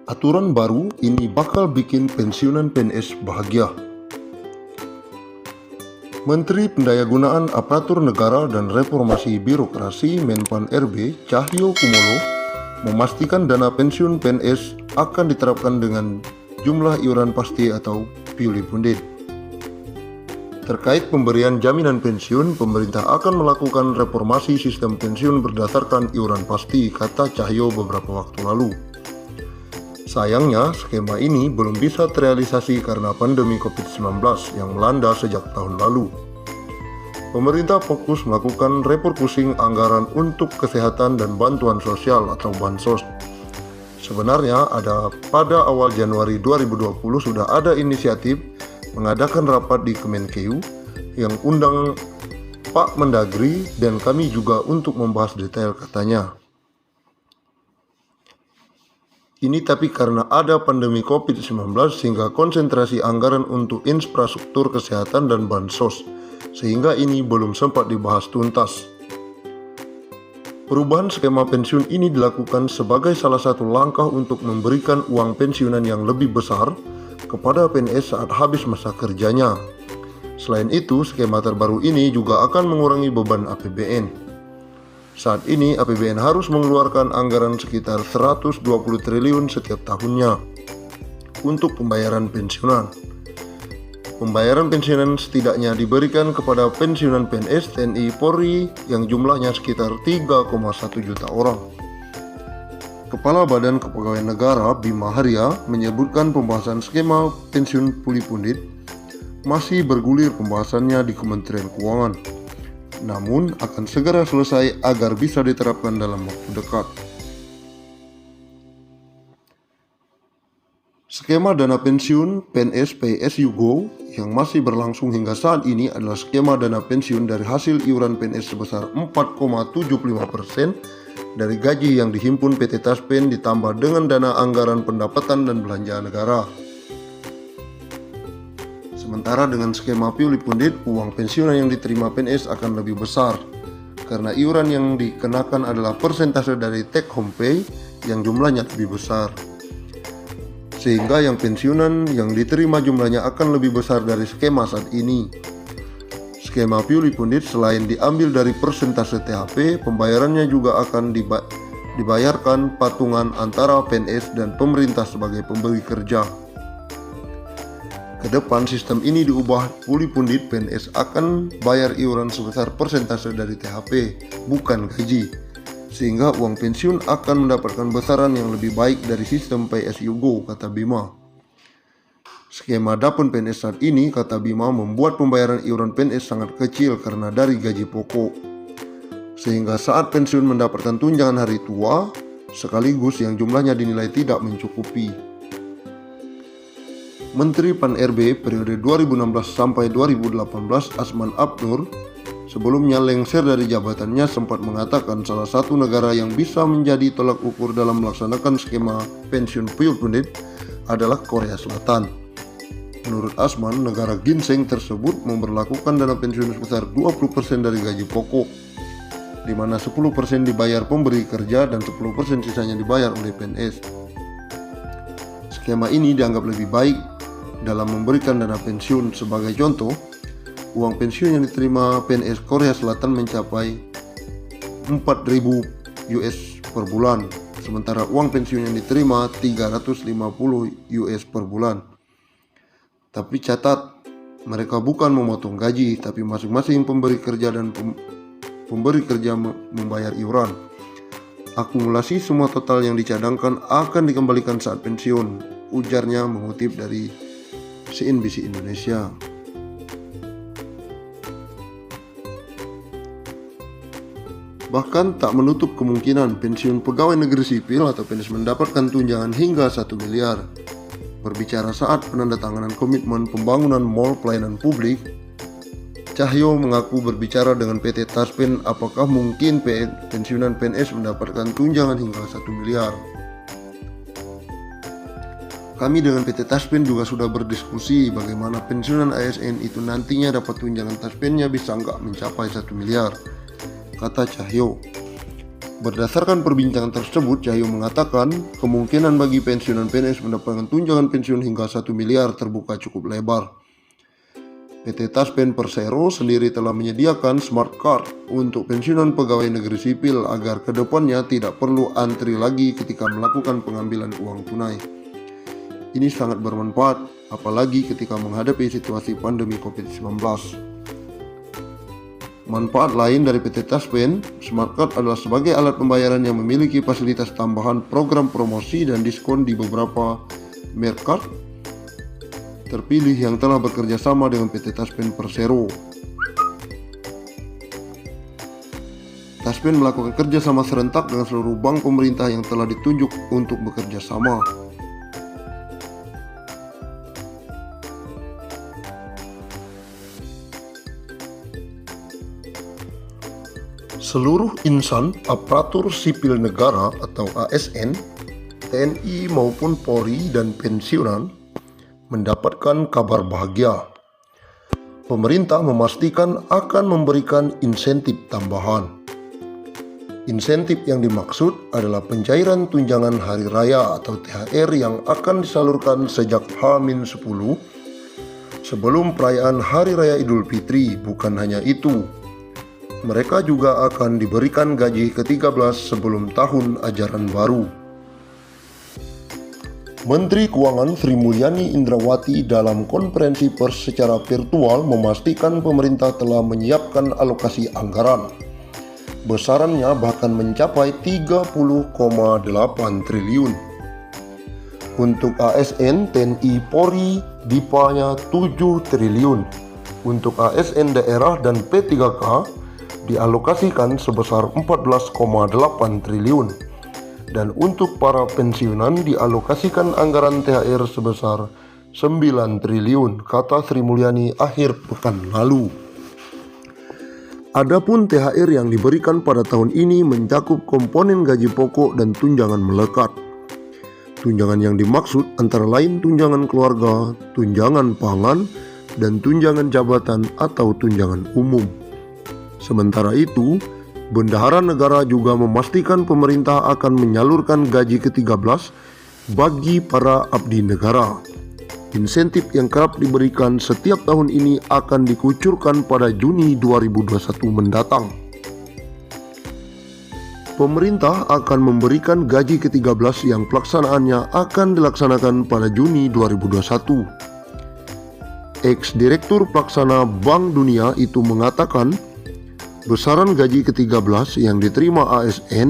Aturan baru ini bakal bikin pensiunan PNS bahagia. Menteri Pendayagunaan Aparatur Negara dan Reformasi Birokrasi Menpan RB Cahyo Kumolo memastikan dana pensiun PNS akan diterapkan dengan jumlah iuran pasti atau purely funded. Terkait pemberian jaminan pensiun, pemerintah akan melakukan reformasi sistem pensiun berdasarkan iuran pasti, kata Cahyo beberapa waktu lalu. Sayangnya, skema ini belum bisa terrealisasi karena pandemi COVID-19 yang melanda sejak tahun lalu. Pemerintah fokus melakukan refocusing anggaran untuk kesehatan dan bantuan sosial atau bansos. Sebenarnya pada awal Januari 2020 sudah ada inisiatif mengadakan rapat di Kemenkeu yang undang Pak Mendagri dan kami juga untuk membahas detail, katanya. Ini tapi karena ada pandemi COVID-19 sehingga konsentrasi anggaran untuk infrastruktur kesehatan dan bansos, sehingga ini belum sempat dibahas tuntas. Perubahan skema pensiun ini dilakukan sebagai salah satu langkah untuk memberikan uang pensiunan yang lebih besar kepada PNS saat habis masa kerjanya. Selain itu, skema terbaru ini juga akan mengurangi beban APBN. Saat ini APBN harus mengeluarkan anggaran sekitar 120 triliun setiap tahunnya untuk pembayaran pensiunan. Pembayaran pensiunan setidaknya diberikan kepada pensiunan PNS, TNI, Polri yang jumlahnya sekitar 3,1 juta orang. Kepala Badan Kepegawaian Negara Bima Arya menyebutkan pembahasan skema pensiun fully funded masih bergulir pembahasannya di Kementerian Keuangan, namun akan segera selesai agar bisa diterapkan dalam waktu dekat. Skema dana pensiun PNS Pay As You Go yang masih berlangsung hingga saat ini adalah skema dana pensiun dari hasil iuran PNS sebesar 4,75% dari gaji yang dihimpun PT Taspen ditambah dengan dana anggaran pendapatan dan belanja negara. Sementara dengan skema purely funded, uang pensiunan yang diterima PNS akan lebih besar karena iuran yang dikenakan adalah persentase dari take home pay yang jumlahnya lebih besar. Sehingga yang pensiunan yang diterima jumlahnya akan lebih besar dari skema saat ini. Skema purely funded selain diambil dari persentase THP, pembayarannya juga akan dibayarkan patungan antara PNS dan pemerintah sebagai pemberi kerja. Kedepan sistem ini diubah fully funded, PNS akan bayar iuran sebesar persentase dari THP, bukan gaji, sehingga uang pensiun akan mendapatkan besaran yang lebih baik dari sistem Pay As You Go, kata Bima. Skema dapun PNS saat ini, kata Bima, membuat pembayaran iuran PNS sangat kecil karena dari gaji pokok. Sehingga saat pensiun mendapatkan tunjangan hari tua, sekaligus yang jumlahnya dinilai tidak mencukupi. Menteri Pan RB periode 2016 sampai 2018 Asman Abnur sebelumnya lengser dari jabatannya sempat mengatakan salah satu negara yang bisa menjadi tolak ukur dalam melaksanakan skema pensiun purely funded adalah Korea Selatan. Menurut Asman, negara ginseng tersebut memberlakukan dana pensiun sebesar 20% dari gaji pokok, di mana 10% dibayar pemberi kerja dan 10% sisanya dibayar oleh PNS. Skema ini dianggap lebih baik dalam memberikan dana pensiun. Sebagai contoh, uang pensiun yang diterima PNS Korea Selatan mencapai 4.000 US per bulan, sementara uang pensiun yang diterima 350 US per bulan. Tapi catat, mereka bukan memotong gaji, tapi masing-masing pemberi kerja dan pemberi kerja membayar iuran. Akumulasi semua total yang dicadangkan akan dikembalikan saat pensiun, ujarnya mengutip dari CNBC Indonesia. Bahkan tak menutup kemungkinan pensiun pegawai negeri sipil atau PNS mendapatkan tunjangan hingga 1 miliar. Berbicara saat penandatanganan komitmen pembangunan mall pelayanan publik, Cahyo mengaku berbicara dengan PT Taspen apakah mungkin pensiunan PNS mendapatkan tunjangan hingga 1 miliar. Kami dengan PT Taspen juga sudah berdiskusi bagaimana pensiunan ASN itu nantinya dapat tunjangan Taspennya bisa nggak mencapai 1 miliar, kata Cahyo. Berdasarkan perbincangan tersebut, Cahyo mengatakan kemungkinan bagi pensiunan PNS mendapatkan tunjangan pensiun hingga 1 miliar terbuka cukup lebar. PT Taspen Persero sendiri telah menyediakan smart card untuk pensiunan pegawai negeri sipil agar kedepannya tidak perlu antri lagi ketika melakukan pengambilan uang tunai. Ini sangat bermanfaat, apalagi ketika menghadapi situasi pandemi COVID-19. Manfaat lain dari PT Taspen, Smart Card adalah sebagai alat pembayaran yang memiliki fasilitas tambahan program promosi dan diskon di beberapa merek card terpilih yang telah bekerja sama dengan PT Taspen Persero. Taspen melakukan kerjasama serentak dengan seluruh bank pemerintah yang telah ditunjuk untuk bekerja sama. Seluruh insan aparatur sipil negara atau ASN, TNI maupun Polri dan pensiunan mendapatkan kabar bahagia. Pemerintah memastikan akan memberikan insentif tambahan. Insentif yang dimaksud adalah pencairan tunjangan hari raya atau THR yang akan disalurkan sejak H-10 sebelum perayaan Hari Raya Idul Fitri. Bukan hanya itu, mereka juga akan diberikan gaji ke-13 sebelum tahun ajaran baru. Menteri Keuangan Sri Mulyani Indrawati dalam konferensi pers secara virtual memastikan pemerintah telah menyiapkan alokasi anggaran. Besarannya bahkan mencapai 30,8 triliun. Untuk ASN, TNI, Polri, DIPA-nya 7 triliun. Untuk ASN daerah dan P3K dialokasikan sebesar 14,8 triliun. Dan untuk para pensiunan dialokasikan anggaran THR sebesar 9 triliun, kata Sri Mulyani akhir pekan lalu. Adapun THR yang diberikan pada tahun ini mencakup komponen gaji pokok dan tunjangan melekat. Tunjangan yang dimaksud antara lain tunjangan keluarga, tunjangan pangan, dan tunjangan jabatan atau tunjangan umum. Sementara itu, Bendahara Negara juga memastikan pemerintah akan menyalurkan gaji ke-13 bagi para abdi negara. Insentif yang kerap diberikan setiap tahun ini akan dikucurkan pada Juni 2021 mendatang. Pemerintah akan memberikan gaji ke-13 yang pelaksanaannya akan dilaksanakan pada Juni 2021. Ex-Direktur Pelaksana Bank Dunia itu mengatakan besaran gaji ke-13 yang diterima ASN